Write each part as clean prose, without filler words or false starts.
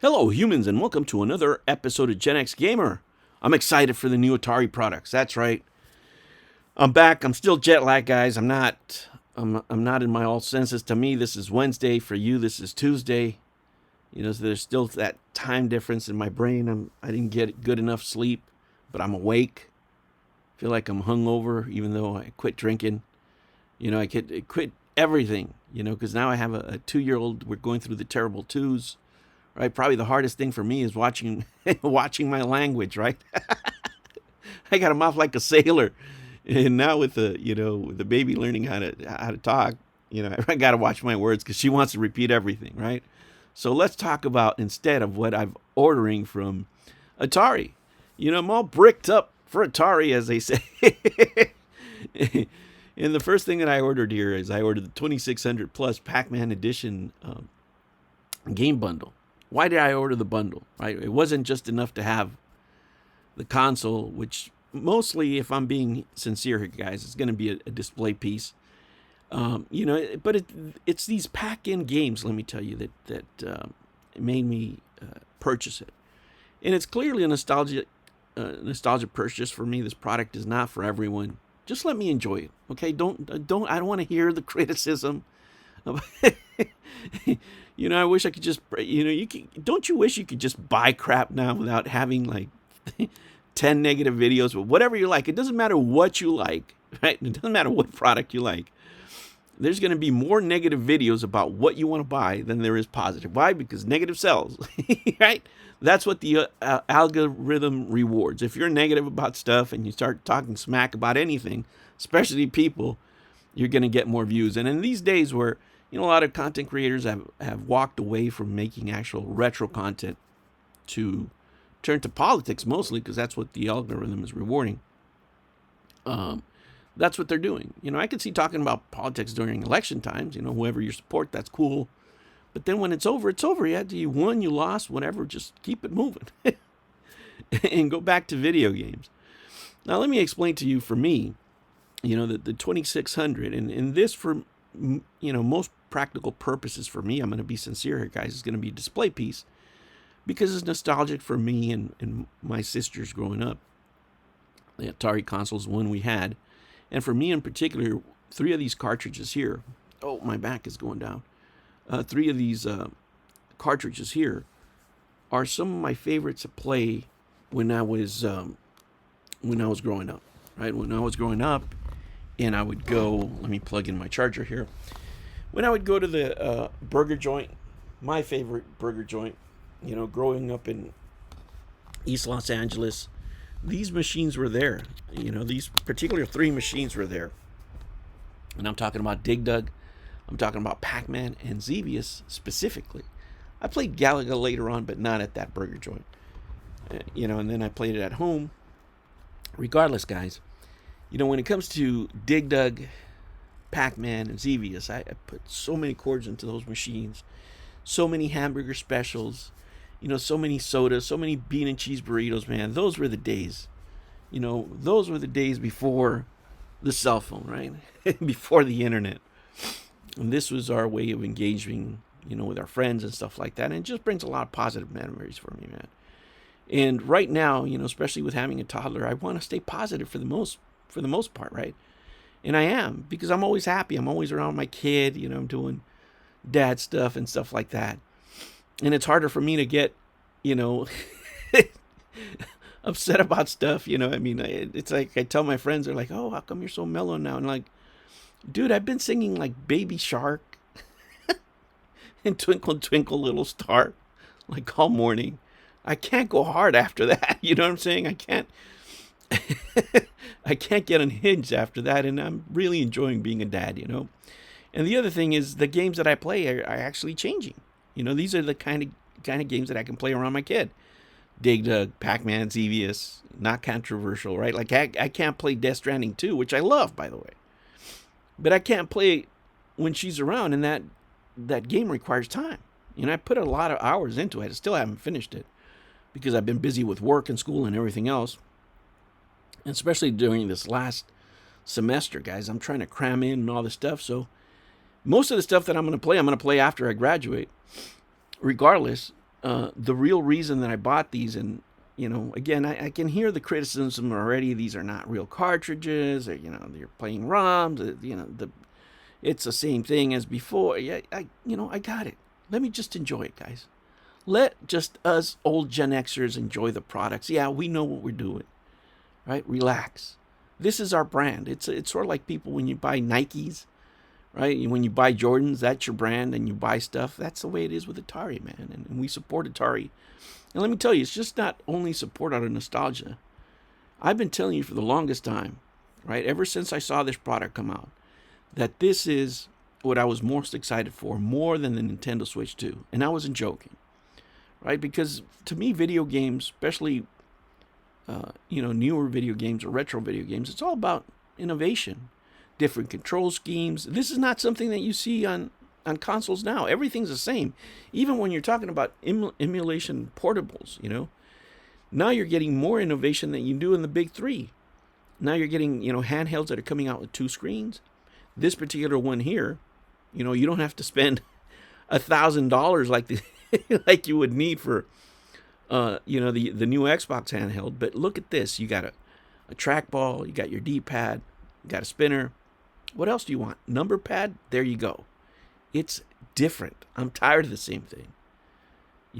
Hello, humans, and welcome to another episode of Gen X Gamer. I'm excited for the new Atari products. That's right. I'm back. I'm still jet lagged, guys. I'm not. I'm not in my all senses. To me, this is Wednesday. For you, this is Tuesday. So there's still that time difference in my brain. I didn't get good enough sleep, but I'm awake. Feel like I'm hungover, even though I quit drinking. I quit everything. Because now I have a 2-year-old. We're going through the terrible twos. Right, probably the hardest thing for me is watching my language. Right, I got a mouth like a sailor, and now with the baby learning how to talk, I got to watch my words because she wants to repeat everything. Right, so let's talk about instead of what I'm ordering from Atari. I'm all bricked up for Atari, as they say. And the first thing that I ordered here is I ordered the 2600 plus Pac-Man edition game bundle. Why did I order the bundle? Right, it wasn't just enough to have the console, which mostly, if I'm being sincere here, guys, it's going to be a display piece. But it's these pack-in games. Let me tell you that made me purchase it, and it's clearly a nostalgia purchase for me. This product is not for everyone. Just let me enjoy it, okay? I don't want to hear the criticism. I wish I could just, don't you wish you could just buy crap now without having like 10 negative videos, but whatever you like. It doesn't matter what you like, right? It doesn't matter what product you like. There's going to be more negative videos about what you want to buy than there is positive. Why? Because negative sells, right? That's what the algorithm rewards. If you're negative about stuff and you start talking smack about anything, especially people, you're going to get more views. And in these days where a lot of content creators have walked away from making actual retro content to turn to politics mostly, because that's what the algorithm is rewarding. That's what they're doing. I can see talking about politics during election times. Whoever you support, that's cool. But then when it's over, it's over. Yeah, you won, you lost, whatever. Just keep it moving and go back to video games. Now, let me explain to you, for me, the 2600 and this for most practical purposes for me, I'm going to be sincere here, guys, is going to be a display piece because it's nostalgic for me and my sisters growing up. The Atari consoles, one we had, and for me in particular, 3 of these cartridges here. Oh, my back is going down. 3 of these cartridges here are some of my favorites to play when I was growing up. Right, when I was growing up, and I would go. Let me plug in my charger here. When I would go to the burger joint, my favorite burger joint, growing up in East Los Angeles, these machines were there. These particular 3 machines were there. And I'm talking about Dig Dug, I'm talking about Pac-Man, and Xevious specifically. I played Galaga later on, but not at that burger joint. And then I played it at home. Regardless, guys, when it comes to Dig Dug, Pac-Man, and Xevious, I put so many cords into those machines, so many hamburger specials, so many sodas, so many bean and cheese burritos, man. Those were the days. Those were the days before the cell phone, right? Before the internet. And this was our way of engaging, with our friends and stuff like that. And it just brings a lot of positive memories for me, man. And right now, especially with having a toddler, I want to stay positive for the most part, right? And I am, because I'm always happy. I'm always around my kid. I'm doing dad stuff and stuff like that. And it's harder for me to get, upset about stuff. It's like I tell my friends, they're like, "Oh, how come you're so mellow now?" And like, dude, I've been singing like Baby Shark and Twinkle Twinkle Little Star like all morning. I can't go hard after that. You know what I'm saying? I can't. I can't get unhinged after that, and I'm really enjoying being a dad. And the other thing is the games that I play are actually changing. These are the kind of games that I can play around my kid. Dig Dug, Pac-Man, Xevious, not controversial, right? Like I can't play Death Stranding 2, which I love, by the way. But I can't play when she's around, and that game requires time. I put a lot of hours into it. I still haven't finished it because I've been busy with work and school and everything else. And especially during this last semester, guys, I'm trying to cram in and all this stuff. So most of the stuff that I'm going to play after I graduate. Regardless, The real reason that I bought these, and again, I can hear the criticism already. These are not real cartridges, or you're playing ROMs. It's the same thing as before. Yeah, I got it. Let me just enjoy it, guys. Let just us old Gen Xers enjoy the products. Yeah, we know what we're doing, right? Relax. This is our brand. It's sort of like people when you buy Nikes, right? When you buy Jordans, that's your brand, and you buy stuff. That's the way it is with Atari, man. And we support Atari. And let me tell you, it's just not only support out of nostalgia. I've been telling you for the longest time, right? Ever since I saw this product come out, that this is what I was most excited for, more than the Nintendo Switch 2. And I wasn't joking, right? Because to me, video games, especially newer video games or retro video games, it's all about innovation, different control schemes. This is not something that you see on consoles now. Everything's the same. Even when you're talking about emulation portables, now you're getting more innovation than you do in the big three. Now you're getting, handhelds that are coming out with 2 screens. This particular one here, you don't have to spend $1,000 like you would need for, the new Xbox handheld. But look at this. You got a trackball. You got your D-pad. You got a spinner. What else do you want? Number pad? There you go. It's different. I'm tired of the same thing.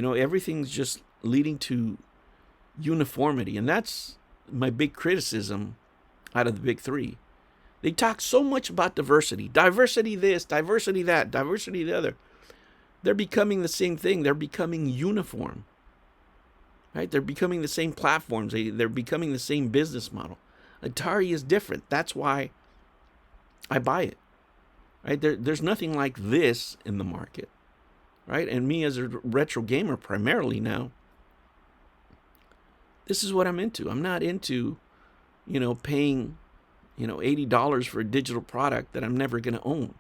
Everything's just leading to uniformity. And that's my big criticism out of the big three. They talk so much about diversity. Diversity this, diversity that, diversity the other. They're becoming the same thing. They're becoming uniform. Right? They're becoming the same platforms. They're becoming the same business model. Atari is different. That's why I buy it. Right? There's nothing like this in the market. Right? And me as a retro gamer primarily now, this is what I'm into. I'm not into, paying, $80 for a digital product that I'm never going to own,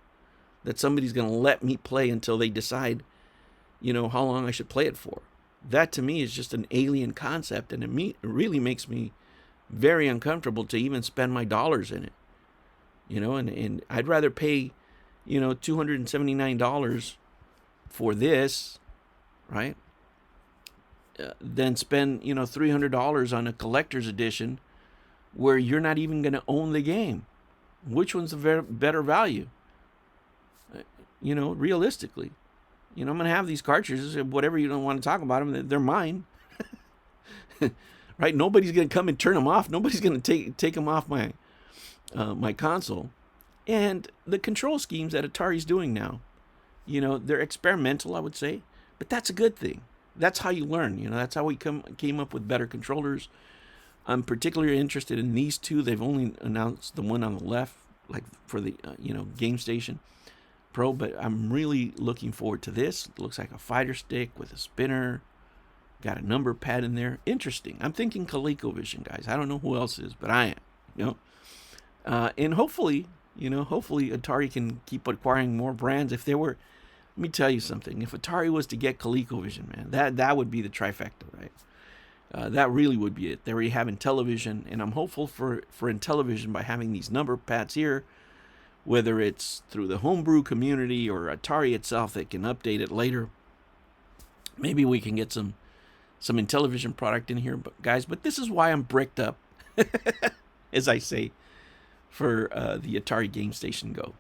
that somebody's going to let me play until they decide, how long I should play it for. That to me is just an alien concept, and it really makes me very uncomfortable to even spend my dollars in it. And I'd rather pay, $279 for this, right? Than spend, $300 on a collector's edition where you're not even going to own the game. Which one's the better value? Realistically. I'm going to have these cartridges, whatever you don't want to talk about them, they're mine. Right? Nobody's going to come and turn them off. Nobody's going to take them off my my console. And the control schemes that Atari's doing now, they're experimental, I would say, but that's a good thing. That's how you learn. That's how we came up with better controllers. I'm particularly interested in these two. They've only announced the one on the left, like for the Game Station Pro, but I'm really looking forward to this. It looks like a fighter stick with a spinner. Got a number pad in there. Interesting. I'm thinking ColecoVision, guys. I don't know who else is, but I am. And hopefully Atari can keep acquiring more brands. Let me tell you something. If Atari was to get ColecoVision, man, that would be the trifecta, right? That really would be it. They already have Intellivision, and I'm hopeful for Intellivision by having these number pads here, whether it's through the homebrew community or Atari itself that can update it later. Maybe we can get some Intellivision product in here, but this is why I'm bricked up, as I say, for the Atari Game Station Go.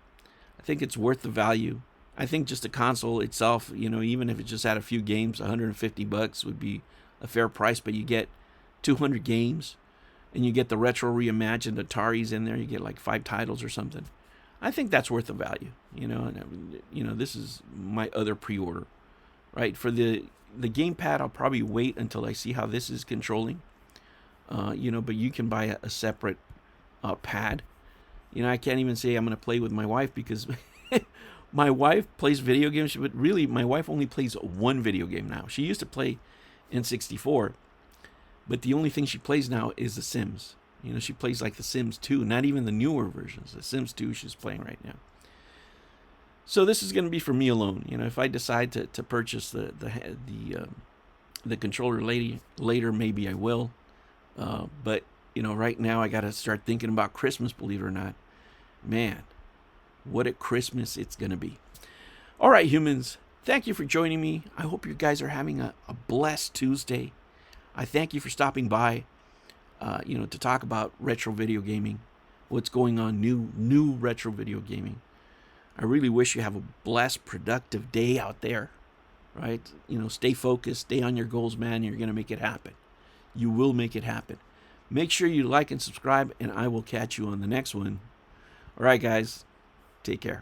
I think it's worth the value. I think just the console itself, even if it just had a few games, $150 would be a fair price, but you get 200 games, and you get the retro reimagined Ataris in there. You get like 5 titles or something. I think that's worth the value, and this is my other pre-order, right? For the gamepad, I'll probably wait until I see how this is controlling, but you can buy a separate pad. I can't even say I'm going to play with my wife because my wife plays video games, but really my wife only plays one video game now. She used to play N64, but the only thing she plays now is The Sims. She plays like The Sims 2, not even the newer versions. The Sims 2 she's playing right now. So this is going to be for me alone. If I decide to purchase the controller later, maybe I will. But right now I got to start thinking about Christmas. Believe it or not, man, what a Christmas it's going to be. All right, humans. Thank you for joining me. I hope you guys are having a blessed Tuesday. I thank you for stopping by, to talk about retro video gaming, what's going on, new retro video gaming. I really wish you have a blessed, productive day out there, right? Stay focused, stay on your goals, man. You're going to make it happen. You will make it happen. Make sure you like and subscribe, and I will catch you on the next one. All right, guys, take care.